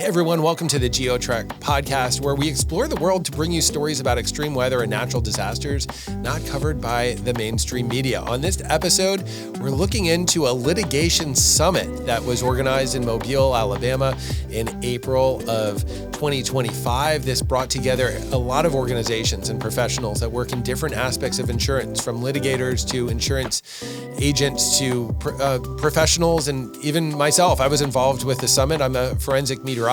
Hey everyone, welcome to the GeoTrek podcast, where we explore the world to bring you stories about extreme weather and natural disasters not covered by the mainstream media. On this episode, we're looking into a litigation summit that was organized in Mobile, Alabama in April of 2025. This brought together a lot of organizations and professionals that work in different aspects of insurance, from litigators to insurance agents to professionals, and even myself. I was involved with the summit. I'm a forensic meteorologist.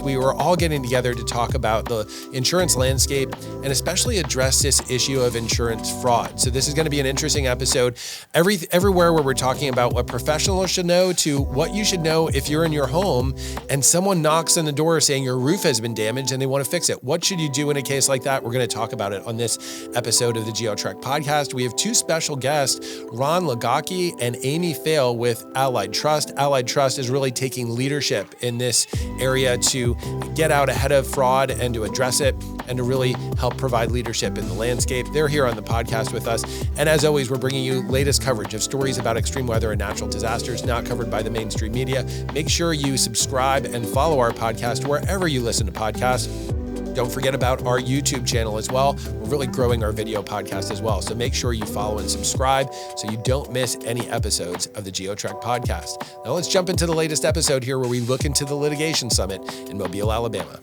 We were all getting together to talk about the insurance landscape and especially address this issue of insurance fraud. So this is going to be an interesting episode. Everywhere where we're talking about what professionals should know to what you should know if you're in your home and someone knocks on the door saying your roof has been damaged and they want to fix it. What should you do in a case like that? We're going to talk about it on this episode of the GeoTrek podcast. We have two special guests, Ron Ligocki and Amy Fail with Allied Trust. Allied Trust is really taking leadership in this area to get out ahead of fraud and to address it and to really help provide leadership in the landscape. They're here on the podcast with us. And as always, we're bringing you latest coverage of stories about extreme weather and natural disasters not covered by the mainstream media. Make sure you subscribe and follow our podcast wherever you listen to podcasts. Don't forget about our YouTube channel as well. We're really growing our video podcast as well. So make sure you follow and subscribe so you don't miss any episodes of the GeoTrek podcast. Now let's jump into the latest episode here where we look into the litigation summit in Mobile, Alabama.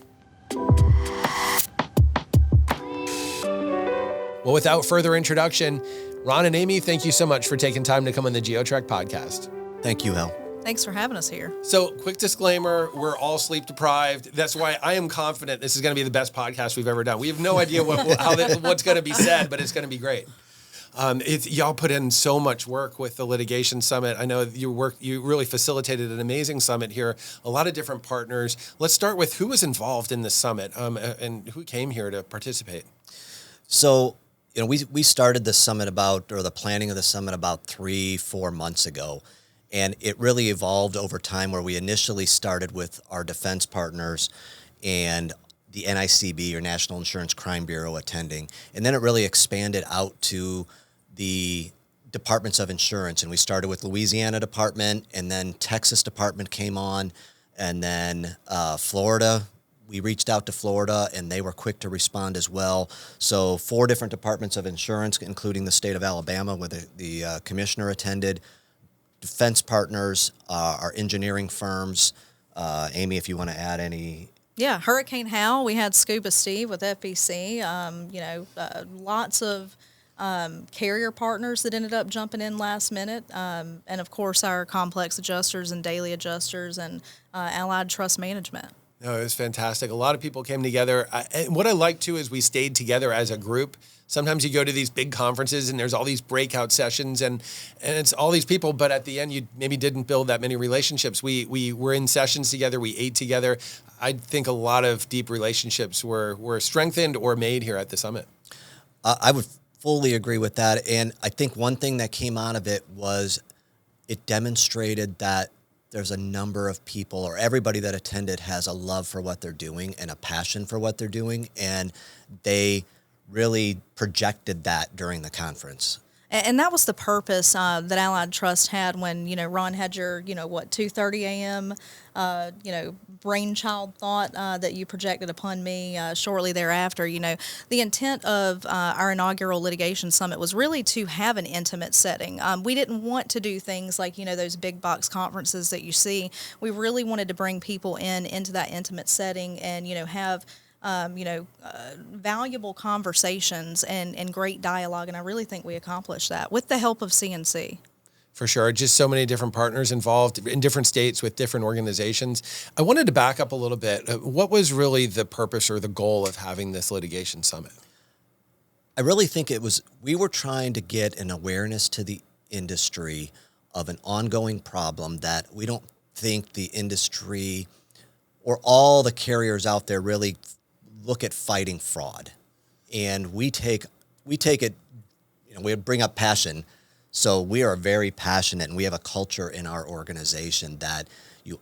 Well, without further introduction, Ron and Amy, thank you so much for taking time to come on the GeoTrek podcast. Thank you, Hal. Thanks for having us here. So, quick disclaimer, we're all sleep deprived. That's why I am confident this is going to be the best podcast we've ever done. We have no idea what's going to be said, but it's going to be great. Y'all put in so much work with the litigation summit. I know you really facilitated an amazing summit here, a lot of different partners. Let's start with who was involved in the summit and who came here to participate. So, we started the summit the planning of the summit about 3-4 months ago. And it really evolved over time, where we initially started with our defense partners and the NICB, or National Insurance Crime Bureau, attending. And then it really expanded out to the departments of insurance. And we started with Louisiana Department, and then Texas Department came on, and then Florida. We reached out to Florida, and they were quick to respond as well. So 4 different departments of insurance, including the state of Alabama, where the commissioner attended. Defense partners, our engineering firms. Amy, if you want to add any. Yeah, Hurricane Hal. We had Scuba Steve with FBC. Lots of carrier partners that ended up jumping in last minute. And, of course, our complex adjusters and daily adjusters and Allied Trust Management. No, it was fantastic. A lot of people came together. And what I like, too, is we stayed together as a group. Sometimes you go to these big conferences and there's all these breakout sessions and it's all these people, but at the end you maybe didn't build that many relationships. We were in sessions together, we ate together. I think a lot of deep relationships were strengthened or made here at the summit. I would fully agree with that. And I think one thing that came out of it was it demonstrated that there's a number of people, or everybody that attended has a love for what they're doing and a passion for what they're doing. And they really projected that during the conference. And that was the purpose that Allied Trust had when, Ron had your, 2:30 a.m., brainchild thought that you projected upon me shortly thereafter. The intent of our inaugural litigation summit was really to have an intimate setting. We didn't want to do things like, those big box conferences that you see. We really wanted to bring people into that intimate setting and, have valuable conversations and great dialogue. And I really think we accomplished that with the help of CNC. For sure. Just so many different partners involved in different states with different organizations. I wanted to back up a little bit. What was really the purpose or the goal of having this litigation summit? I really think we were trying to get an awareness to the industry of an ongoing problem that we don't think the industry or all the carriers out there really look at fighting fraud. And we take it, we bring up passion. So we are very passionate, and we have a culture in our organization that you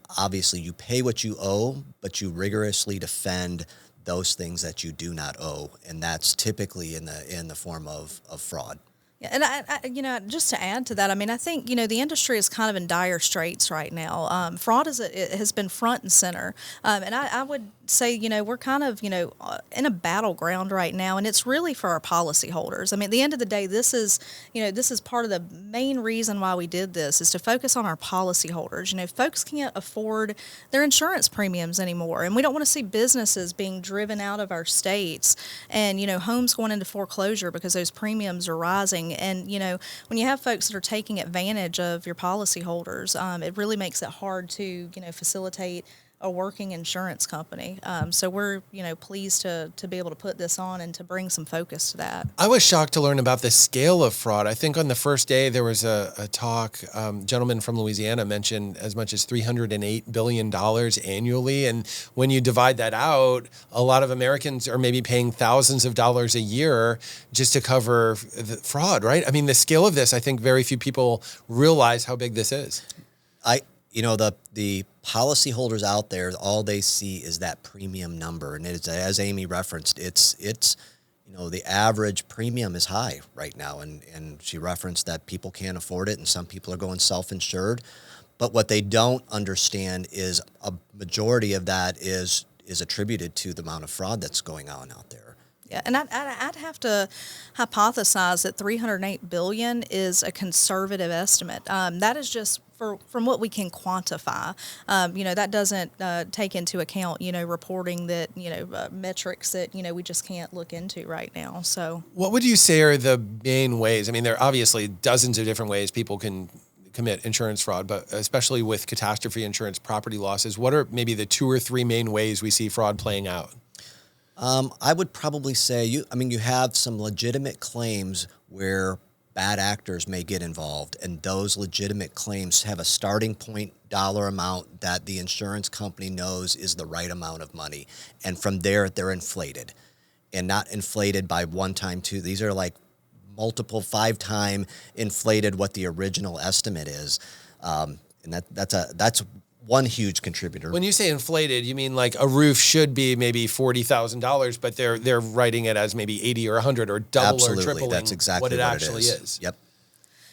pay what you owe, but you rigorously defend those things that you do not owe. And that's typically in the form of fraud. Yeah, and just to add to that, I mean, I think, the industry is kind of in dire straits right now. Fraud it has been front and center. And I would say, we're kind of, in a battleground right now, and it's really for our policyholders. I mean, at the end of the day, this is part of the main reason why we did this, is to focus on our policyholders. Folks can't afford their insurance premiums anymore, and we don't want to see businesses being driven out of our states and, homes going into foreclosure because those premiums are rising. And, when you have folks that are taking advantage of your policyholders, it really makes it hard to, facilitate a working insurance company. So we're, pleased to be able to put this on and to bring some focus to that. I was shocked to learn about the scale of fraud. I think on the first day there was a talk, gentleman from Louisiana mentioned as much as $308 billion annually. And when you divide that out, a lot of Americans are maybe paying thousands of dollars a year just to cover the fraud, right? I mean, the scale of this, I think very few people realize how big this is. The policyholders out there, all they see is that premium number, and it's, as Amy referenced, it's the average premium is high right now, and she referenced that people can't afford it, and some people are going self-insured, but what they don't understand is a majority of that is attributed to the amount of fraud that's going on out there. Yeah, and I'd have to hypothesize that $308 billion is a conservative estimate. That is just from what we can quantify. That doesn't take into account, reporting that, metrics that, we just can't look into right now. So what would you say are the main ways? I mean, there are obviously dozens of different ways people can commit insurance fraud, but especially with catastrophe insurance, property losses, what are maybe the 2 or 3 main ways we see fraud playing out? I would probably say you have some legitimate claims where bad actors may get involved, and those legitimate claims have a starting point dollar amount that the insurance company knows is the right amount of money. And from there, they're inflated, and not inflated by 1 time, 2. These are like multiple 5-time inflated what the original estimate is. And that's one huge contributor. When you say inflated, you mean like a roof should be maybe $40,000, but they're writing it as maybe 80 or 100 or double Absolutely. Or tripling That's exactly what it actually is. Yep.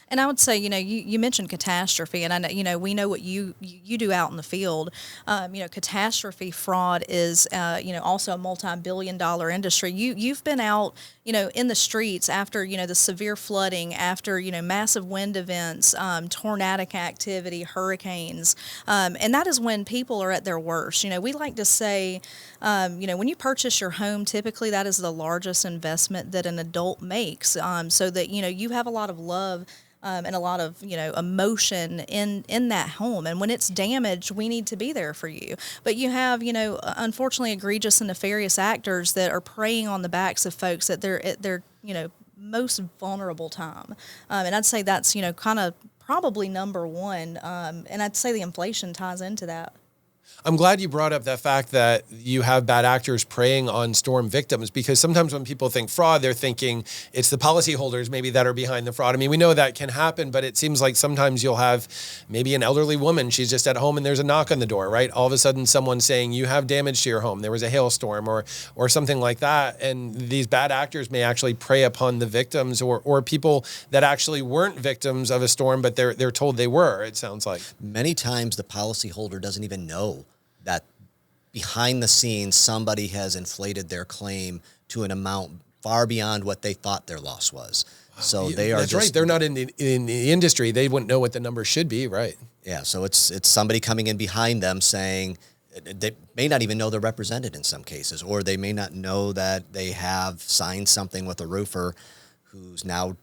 And I would say, you mentioned catastrophe, and I know, we know what you do out in the field. Catastrophe fraud is, also a multi-billion-dollar industry. You've been out, in the streets after, the severe flooding, after, massive wind events, tornadic activity, hurricanes, and that is when people are at their worst. We like to say, when you purchase your home, typically that is the largest investment that an adult makes, so that, you have a lot of love and a lot of, emotion in that home. And when it's damaged, we need to be there for you. But you have, unfortunately egregious and nefarious actors that are preying on the backs of folks at their most vulnerable time. And I'd say that's, kind of probably number one. And I'd say the inflation ties into that. I'm glad you brought up that fact that you have bad actors preying on storm victims, because sometimes when people think fraud, they're thinking it's the policyholders maybe that are behind the fraud. I mean, we know that can happen, but it seems like sometimes you'll have maybe an elderly woman, she's just at home and there's a knock on the door, right? All of a sudden someone's saying you have damage to your home. There was a hailstorm or something like that. And these bad actors may actually prey upon the victims or people that actually weren't victims of a storm, but they're told they were, it sounds like. Many times the policyholder doesn't even know that behind the scenes, somebody has inflated their claim to an amount far beyond what they thought their loss was. So they are. That's right. They're not in the industry. They wouldn't know what the number should be, right? Yeah. So it's somebody coming in behind them saying they may not even know they're represented in some cases, or they may not know that they have signed something with a roofer who's now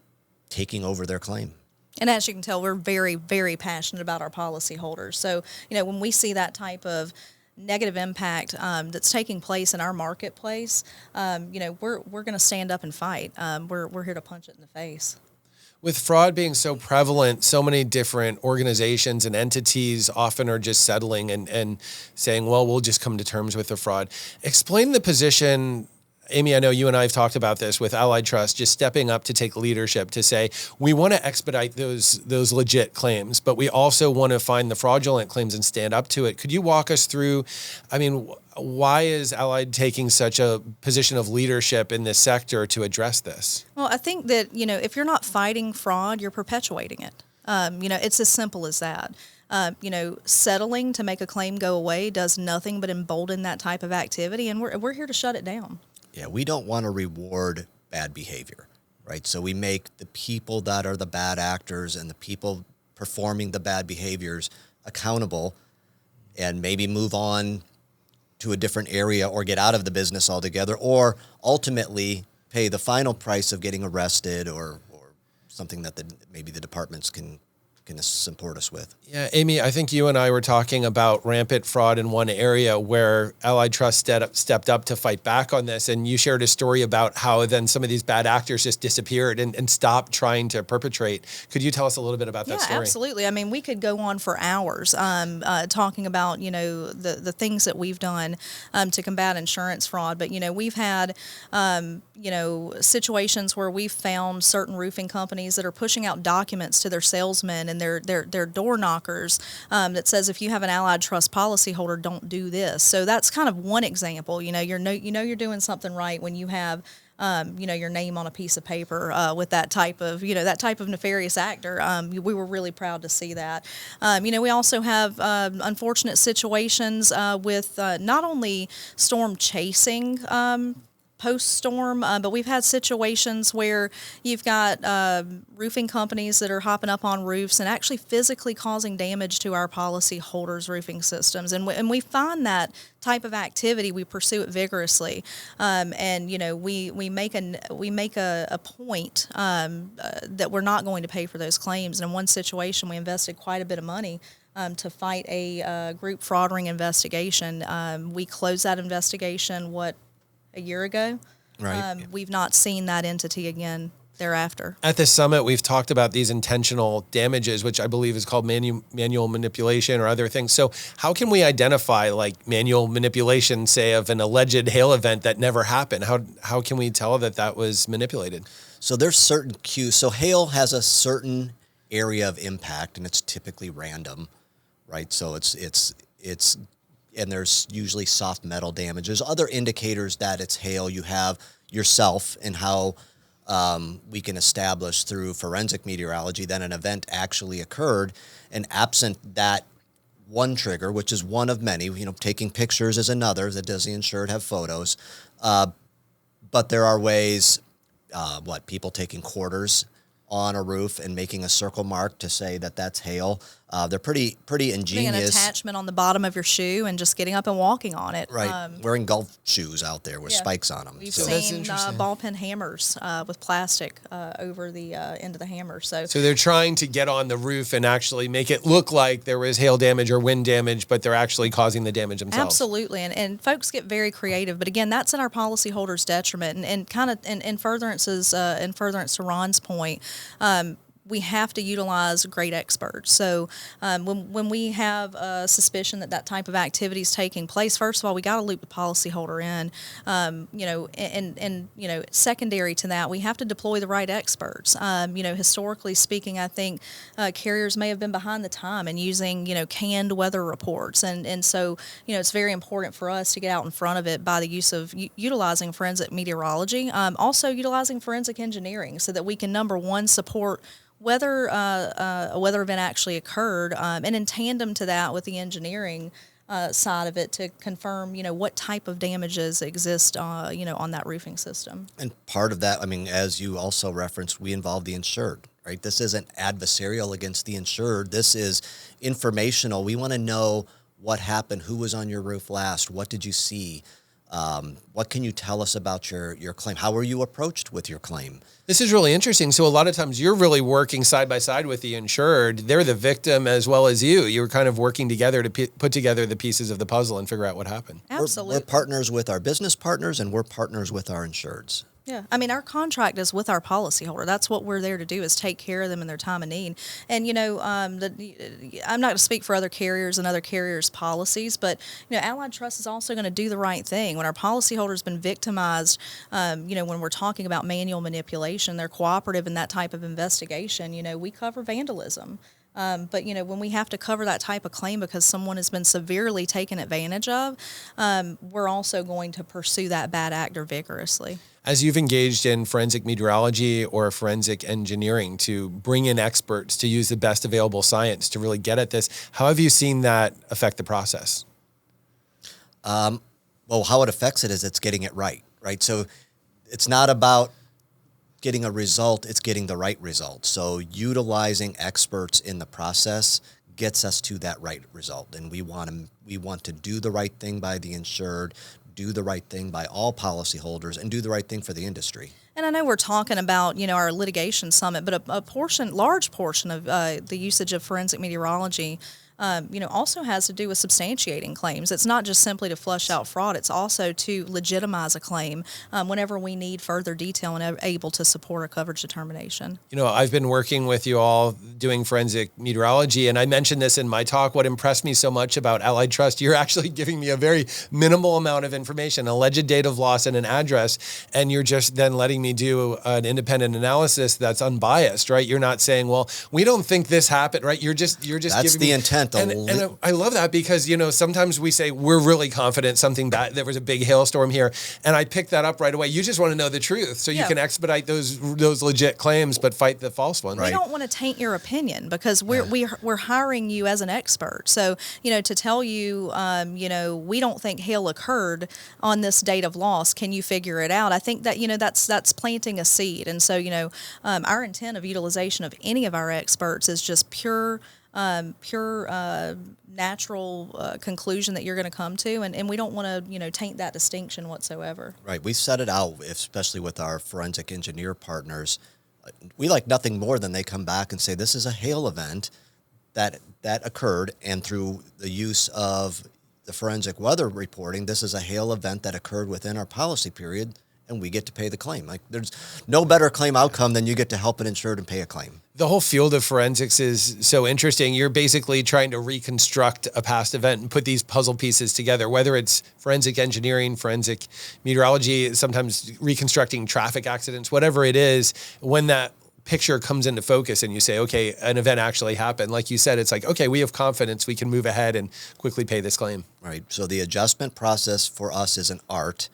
taking over their claim. And as you can tell, we're very, very passionate about our policyholders. So, when we see that type of negative impact that's taking place in our marketplace, we're going to stand up and fight. We're here to punch it in the face. With fraud being so prevalent, so many different organizations and entities often are just settling and saying, well, we'll just come to terms with the fraud. Explain the position Amy, I know you and I have talked about this with Allied Trust, just stepping up to take leadership to say, we want to expedite those legit claims, but we also want to find the fraudulent claims and stand up to it. Could you walk us through, why is Allied taking such a position of leadership in this sector to address this? Well, I think that, if you're not fighting fraud, you're perpetuating it. It's as simple as that. Settling to make a claim go away does nothing but embolden that type of activity, and we're here to shut it down. Yeah, we don't want to reward bad behavior, right? So we make the people that are the bad actors and the people performing the bad behaviors accountable, and maybe move on to a different area or get out of the business altogether, or ultimately pay the final price of getting arrested or something that maybe the departments can support us with. Yeah, Amy, I think you and I were talking about rampant fraud in one area where Allied Trust stepped up to fight back on this, and you shared a story about how then some of these bad actors just disappeared and stopped trying to perpetrate. Could you tell us a little bit about that story? Yeah, absolutely. We could go on for hours talking about, the things that we've done to combat insurance fraud. But, we've had, situations where we've found certain roofing companies that are pushing out documents to their salesmen and their door knockers that says, if you have an Allied Trust policyholder, don't do this. So that's kind of one example. You're doing something right when you have your name on a piece of paper with that type of nefarious actor. We were really proud to see that. We also have unfortunate situations with not only storm chasing post-storm, but we've had situations where you've got roofing companies that are hopping up on roofs and actually physically causing damage to our policyholders' roofing systems. And we find that type of activity, we pursue it vigorously, and we make a point that we're not going to pay for those claims. And in one situation, we invested quite a bit of money to fight a group fraud ring investigation. We closed that investigation, a year ago. Right. We've not seen that entity again thereafter. At the summit, we've talked about these intentional damages, which I believe is called manual manipulation or other things. So how can we identify manual manipulation, say, of an alleged hail event that never happened? How can we tell that was manipulated? So there's certain cues. So hail has a certain area of impact, and it's typically random, right? So it's and there's usually soft metal damage. There's other indicators that it's hail. You have yourself and how we can establish through forensic meteorology that an event actually occurred, and absent that one trigger, which is one of many, taking pictures is another, that does the insured have photos. But there are ways, people taking quarters on a roof and making a circle mark to say that that's hail. They're pretty ingenious. Putting an attachment on the bottom of your shoe and just getting up and walking on it. Right, wearing golf shoes out there with spikes on them. We've seen ball pen hammers with plastic over the end of the hammer. So they're trying to get on the roof and actually make it look like there was hail damage or wind damage, but they're actually causing the damage themselves. Absolutely, and folks get very creative. But again, that's in our policyholders' detriment, and kind of in furtherance to Ron's point. We have to utilize great experts. So when we have a suspicion that type of activity is taking place, first of all, we got to loop the policyholder in. And secondary to that, we have to deploy the right experts. Historically speaking, I think carriers may have been behind the time in using canned weather reports, and so it's very important for us to get out in front of it by the use of utilizing forensic meteorology, also utilizing forensic engineering, so that we can, number one, support whether a weather event actually occurred, and in tandem to that with the engineering side of it to confirm, what type of damages exist, on that roofing system. And part of that, as you also referenced, we involve the insured, right? This isn't adversarial against the insured. This is informational. We want to know what happened, who was on your roof last, what did you see? What can you tell us about your claim? How were you approached with your claim? This is really interesting. So a lot of times you're really working side by side with the insured. They're the victim as well as you. You're kind of working together to put together the pieces of the puzzle and figure out what happened. Absolutely. We're partners with our business partners, and we're partners with our insureds. Yeah, I mean, our contract is with our policyholder. That's what we're there to do, is take care of them in their time of need. And I'm not going to speak for other carriers and other carriers' policies, but Allied Trust is also going to do the right thing when our policyholder's been victimized. When we're talking about manual manipulation, they're cooperative in that type of investigation. We cover vandalism. But when we have to cover that type of claim because someone has been severely taken advantage of, we're also going to pursue that bad actor vigorously. As you've engaged in forensic meteorology or forensic engineering to bring in experts to use the best available science to really get at this, how have you seen that affect the process? Well, how it affects it is it's getting it right? So it's not about getting a result, it's getting the right result. So utilizing experts in the process gets us to that right result. And we want to do the right thing by the insured, do the right thing by all policyholders, and do the right thing for the industry. And I know we're talking about, our litigation summit, but a large portion of the usage of forensic meteorology also has to do with substantiating claims. It's not just simply to flush out fraud. It's also to legitimize a claim whenever we need further detail and are able to support a coverage determination. I've been working with you all doing forensic meteorology, and I mentioned this in my talk. What impressed me so much about Allied Trust, you're actually giving me a very minimal amount of information, alleged date of loss and an address, and you're just then letting me do an independent analysis that's unbiased, right? You're not saying, well, we don't think this happened, right? You're just that's giving the me intent. And I love that because, sometimes we say we're really confident something bad, there was a big hailstorm here, and I pick that up right away. You just want to know the truth so you can expedite those legit claims, but fight the false ones. We don't want to taint your opinion because we're hiring you as an expert. So, to tell you, we don't think hail occurred on this date of loss. Can you figure it out? I think that, that's planting a seed. And so, our intent of utilization of any of our experts is just pure natural conclusion that you're going to come to, and we don't want to taint that distinction whatsoever. Right. We set it out, especially with our forensic engineer partners. We like nothing more than they come back and say this is a hail event that occurred, and through the use of the forensic weather reporting, this is a hail event that occurred within our policy period, and we get to pay the claim. Like, there's no better claim outcome than you get to help an insured and pay a claim. The whole field of forensics is so interesting. You're basically trying to reconstruct a past event and put these puzzle pieces together, whether it's forensic engineering, forensic meteorology, sometimes reconstructing traffic accidents, whatever it is. When that picture comes into focus and you say, okay, an event actually happened, like you said, it's like, okay, we have confidence, we can move ahead and quickly pay this claim. Right. So the adjustment process for us is an art,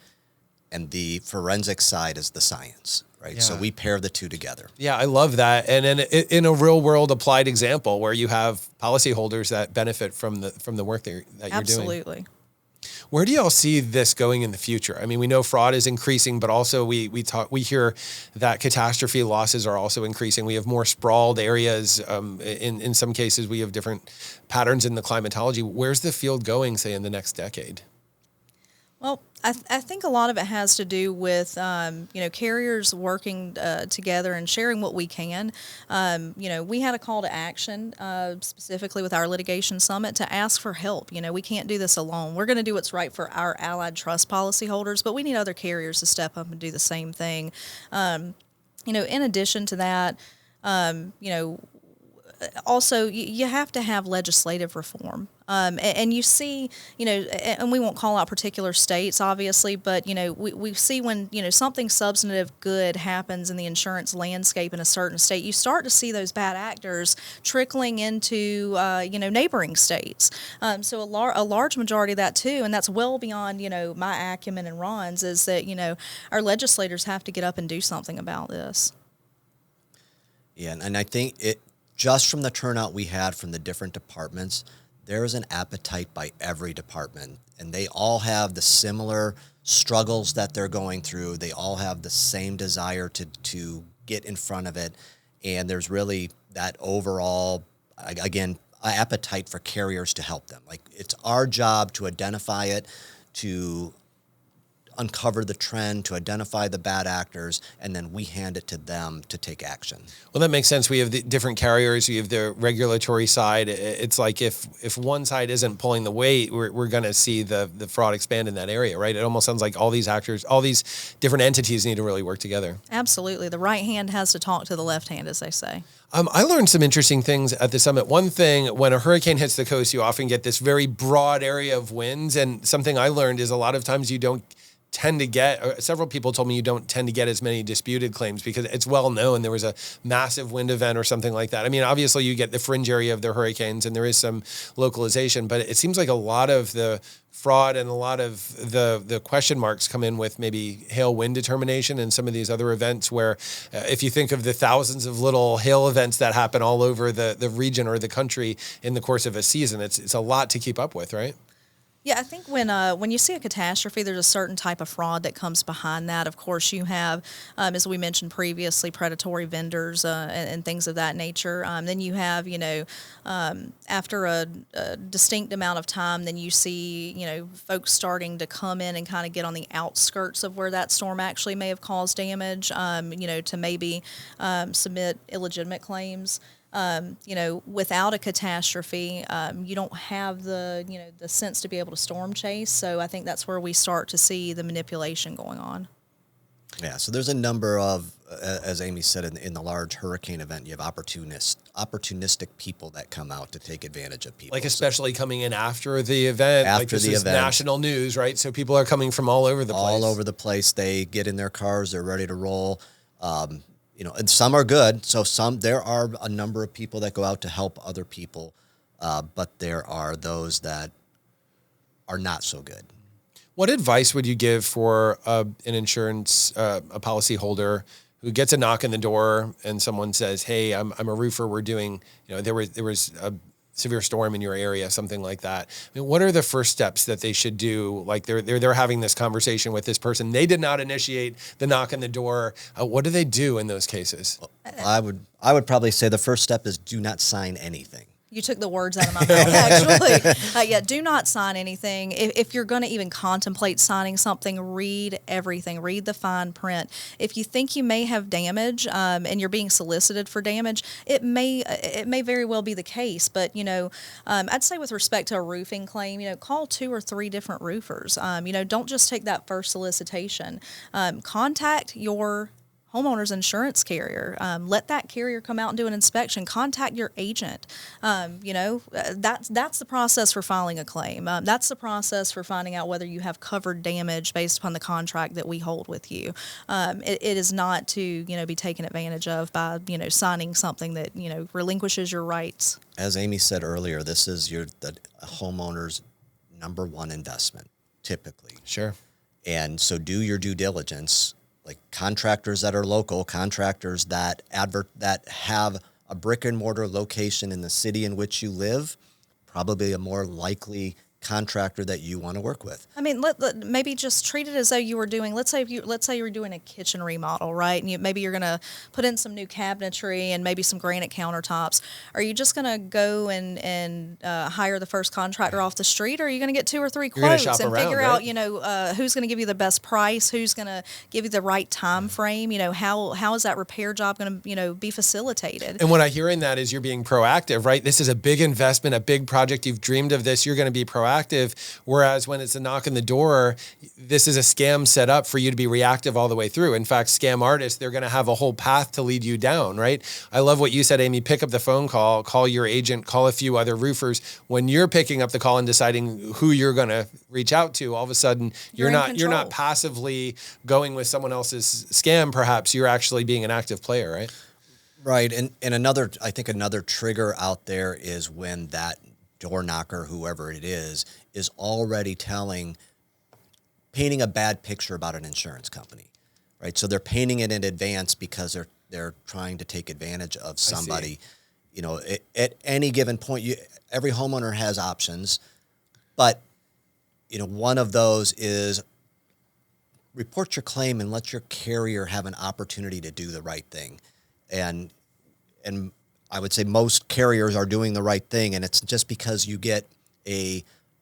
and the forensic side is the science. Right. Yeah. So we pair the two together. Yeah, I love that. And in a real world applied example where you have policyholders that benefit from the work that you're doing. Absolutely. Where do y'all see this going in the future? I mean, we know fraud is increasing, but also we hear that catastrophe losses are also increasing. We have more sprawled areas. In some cases, we have different patterns in the climatology. Where's the field going, say, in the next decade? Well, I think a lot of it has to do with, carriers working together and sharing what we can. We had a call to action specifically with our litigation summit to ask for help. We can't do this alone. We're going to do what's right for our Allied Trust policyholders, but we need other carriers to step up and do the same thing. In addition to that, also, you have to have legislative reform. And you see, and we won't call out particular states, obviously, but, we see when, something substantive good happens in the insurance landscape in a certain state, you start to see those bad actors trickling into, neighboring states. So a large majority of that, too, and that's well beyond, my acumen and Ron's, is that, our legislators have to get up and do something about this. Yeah, and I think just from the turnout we had from the different departments, there is an appetite by every department, and they all have the similar struggles that they're going through. They all have the same desire to get in front of it, and there's really that overall, again, appetite for carriers to help them. Like, it's our job to identify it, to uncover the trend, to identify the bad actors, and then we hand it to them to take action. Well, that makes sense. We have the different carriers. We have the regulatory side. It's like if one side isn't pulling the weight, we're going to see the fraud expand in that area, right? It almost sounds like all these actors, all these different entities need to really work together. Absolutely. The right hand has to talk to the left hand, as they say. I learned some interesting things at the summit. One thing, when a hurricane hits the coast, you often get this very broad area of winds. And something I learned is a lot of times you don't tend to get, several people told me you don't tend to get as many disputed claims because it's well known there was a massive wind event or something like that. I mean, obviously you get the fringe area of the hurricanes and there is some localization, but it seems like a lot of the fraud and a lot of the question marks come in with maybe hail wind determination and some of these other events where if you think of the thousands of little hail events that happen all over the region or the country in the course of a season, it's a lot to keep up with, right? Yeah, I think when you see a catastrophe, there's a certain type of fraud that comes behind that. Of course, you have, as we mentioned previously, predatory vendors and things of that nature. Then you have, after a distinct amount of time, then you see, folks starting to come in and kind of get on the outskirts of where that storm actually may have caused damage, to maybe submit illegitimate claims. Without a catastrophe, you don't have the sense to be able to storm chase. So I think that's where we start to see the manipulation going on. Yeah, so there's a number of, as Amy said, in the large hurricane event, you have opportunistic people that come out to take advantage of people. Like especially coming in after the event. After like this the is event. National news, right? So people are coming from all over the place. All over the place. They get in their cars. They're ready to roll. And some are good. So there are a number of people that go out to help other people, but there are those that are not so good. What advice would you give for an insurance, a policyholder who gets a knock on the door and someone says, "Hey, I'm a roofer. We're doing, there was a severe storm in your area," something like that. I mean, what are the first steps that they should do? Like they're having this conversation with this person. They did not initiate the knock on the door. What do they do in those cases? I would probably say the first step is do not sign anything. You took the words out of my mouth, actually. Do not sign anything. If you're going to even contemplate signing something, read everything. Read the fine print. If you think you may have damage and you're being solicited for damage, it may very well be the case. But, I'd say with respect to a roofing claim, call 2 or 3 different roofers. Don't just take that first solicitation. Contact your homeowners insurance carrier. Let that carrier come out and do an inspection. Contact your agent. That's the process for filing a claim. That's the process for finding out whether you have covered damage based upon the contract that we hold with you. It is not to be taken advantage of by signing something that relinquishes your rights. As Amy said earlier, this is the homeowner's number one investment, typically. Sure. And so do your due diligence. Like contractors that are local, contractors that have a brick and mortar location in the city in which you live, probably a more likely contractor that you want to work with. I mean, maybe just treat it as though you were doing. Let's say you were doing a kitchen remodel, right? And maybe you're going to put in some new cabinetry and maybe some granite countertops. Are you just going to go and hire the first contractor off the street, or are you going to get 2 or 3 quotes and figure out, who's going to give you the best price, who's going to give you the right time frame? How is that repair job going to be facilitated? And what I hear in that is you're being proactive, right? This is a big investment, a big project. You've dreamed of this. You're going to be proactive. Whereas when it's a knock on the door, this is a scam set up for you to be reactive all the way through. In fact, scam artists, they're going to have a whole path to lead you down, right? I love what you said, Amy. Pick up the phone call your agent, call a few other roofers. When you're picking up the call and deciding who you're going to reach out to, all of a sudden you're not passively going with someone else's scam. Perhaps you're actually being an active player, right? Right. And another trigger out there is when that door knocker, whoever it is already painting a bad picture about an insurance company, right? So they're painting it in advance because they're trying to take advantage of somebody. At any given point, every homeowner has options, but one of those is report your claim and let your carrier have an opportunity to do the right thing, and I would say most carriers are doing the right thing, and it's just because you get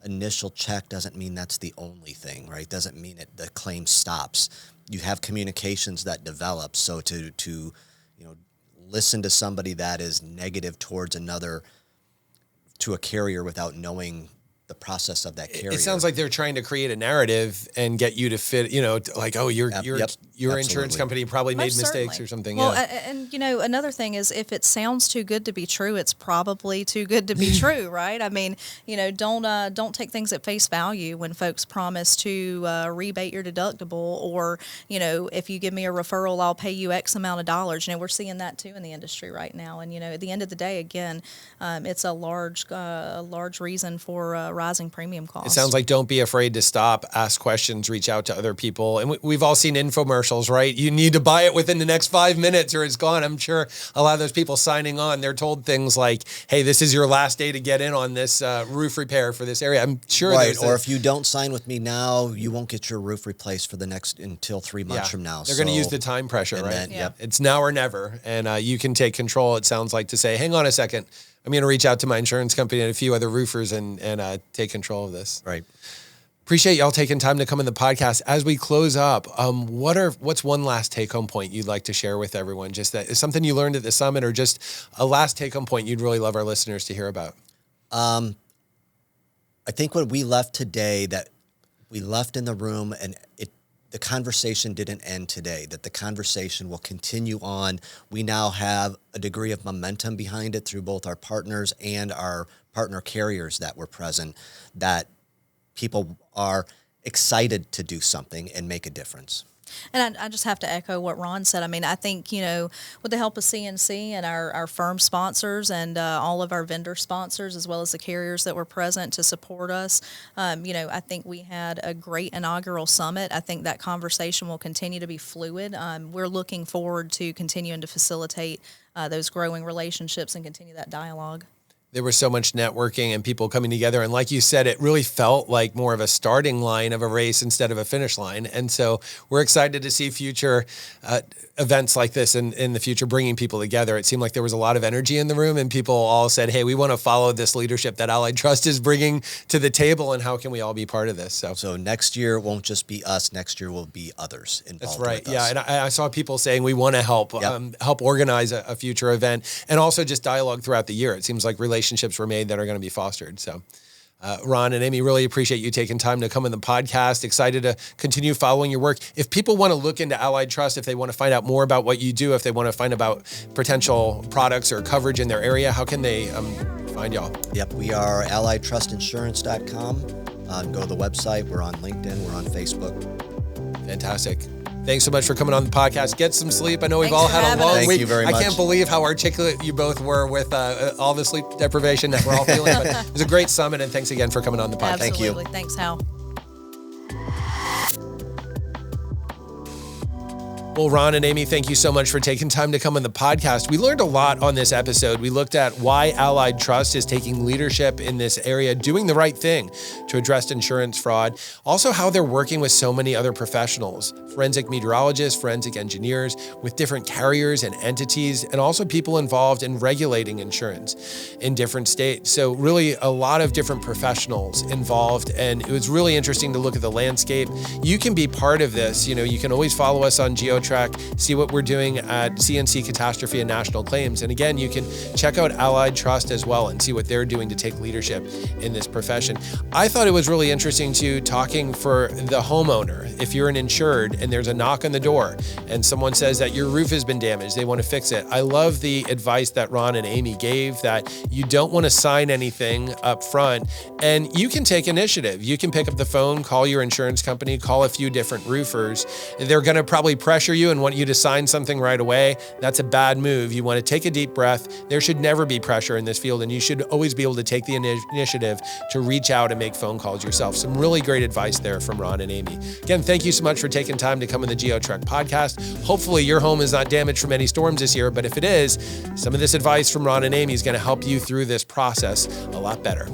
initial check doesn't mean that's the only thing, right? Doesn't mean the claim stops. You have communications that develop. So to listen to somebody that is negative towards to a carrier without knowing the process of that carrier. It sounds like they're trying to create a narrative and get you to fit, like, oh, your insurance company probably made mistakes or something. Well, and another thing is, if it sounds too good to be true, it's probably too good to be true, right? I mean, don't take things at face value when folks promise to rebate your deductible, or if you give me a referral, I'll pay you X amount of dollars. We're seeing that too in the industry right now. And at the end of the day, again, it's a large reason for rising premium costs. It sounds like don't be afraid to stop, ask questions, reach out to other people. And we've all seen infomercials, right? You need to buy it within the next 5 minutes or it's gone. I'm sure a lot of those people signing on, they're told things like, hey, this is your last day to get in on this roof repair for this area. I'm sure. Right. Or if you don't sign with me now, you won't get your roof replaced until 3 months from now. They're going to use the time pressure, right? Then, yep. It's now or never. And you can take control, it sounds like, to say, hang on a second. I'm going to reach out to my insurance company and a few other roofers and take control of this. Right. Appreciate y'all taking time to come in the podcast. As we close up, what's one last take-home point you'd like to share with everyone? Just that is something you learned at the summit, or just a last take-home point you'd really love our listeners to hear about? I think what we left today, that we left in the room, and the conversation didn't end today, that the conversation will continue on. We now have a degree of momentum behind it through both our partners and our partner carriers that were present, that people are excited to do something and make a difference. And I just have to echo what Ron said. I mean, I think, with the help of CNC and our firm sponsors and all of our vendor sponsors, as well as the carriers that were present to support us, I think we had a great inaugural summit. I think that conversation will continue to be fluid. We're looking forward to continuing to facilitate those growing relationships and continue that dialogue. There was so much networking and people coming together. And like you said, it really felt like more of a starting line of a race instead of a finish line. And so we're excited to see future events like this in the future, bringing people together. It seemed like there was a lot of energy in the room, and people all said, hey, we want to follow this leadership that Allied Trust is bringing to the table, and how can we all be part of this? So next year won't just be us. Next year will be others involved. That's right. With us. Yeah. And I saw people saying we want to help, help organize a future event, and also just dialogue throughout the year. It seems like relationships were made that are going to be fostered. So Ron and Amy, really appreciate you taking time to come on the podcast. Excited to continue following your work. If people want to look into Allied Trust, if they want to find out more about what you do, if they want to find about potential products or coverage in their area, how can they find y'all? Yep, we are alliedtrustinsurance.com. Go to the website. We're on LinkedIn. We're on Facebook. Fantastic. Thanks so much for coming on the podcast. Get some sleep. I know we've all had a long Thank week. You very much. I can't believe how articulate you both were with all the sleep deprivation that we're all feeling. But it was a great summit, and thanks again for coming on the podcast. Absolutely. Thank you. Thanks, Hal. Well, Ron and Amy, thank you so much for taking time to come on the podcast. We learned a lot on this episode. We looked at why Allied Trust is taking leadership in this area, doing the right thing to address insurance fraud. Also, how they're working with so many other professionals, forensic meteorologists, forensic engineers, with different carriers and entities, and also people involved in regulating insurance in different states. So really a lot of different professionals involved. And it was really interesting to look at the landscape. You can be part of this. You can always follow us on GeoTrack, see what we're doing at CNC Catastrophe and National Claims. And again, you can check out Allied Trust as well and see what they're doing to take leadership in this profession. I thought it was really interesting too, talking for the homeowner. If you're an insured and there's a knock on the door and someone says that your roof has been damaged, they want to fix it. I love the advice that Ron and Amy gave, that you don't want to sign anything up front, and you can take initiative. You can pick up the phone, call your insurance company, call a few different roofers. They're going to probably pressure you and want you to sign something right away. That's a bad move. You want to take a deep breath. There should never be pressure in this field, and you should always be able to take the initiative to reach out and make phone calls yourself. Some really great advice there from Ron and Amy. Again, thank you so much for taking time to come on the GeoTrack podcast. Hopefully your home is not damaged from any storms this year, but if it is, some of this advice from Ron and Amy is going to help you through this process a lot better.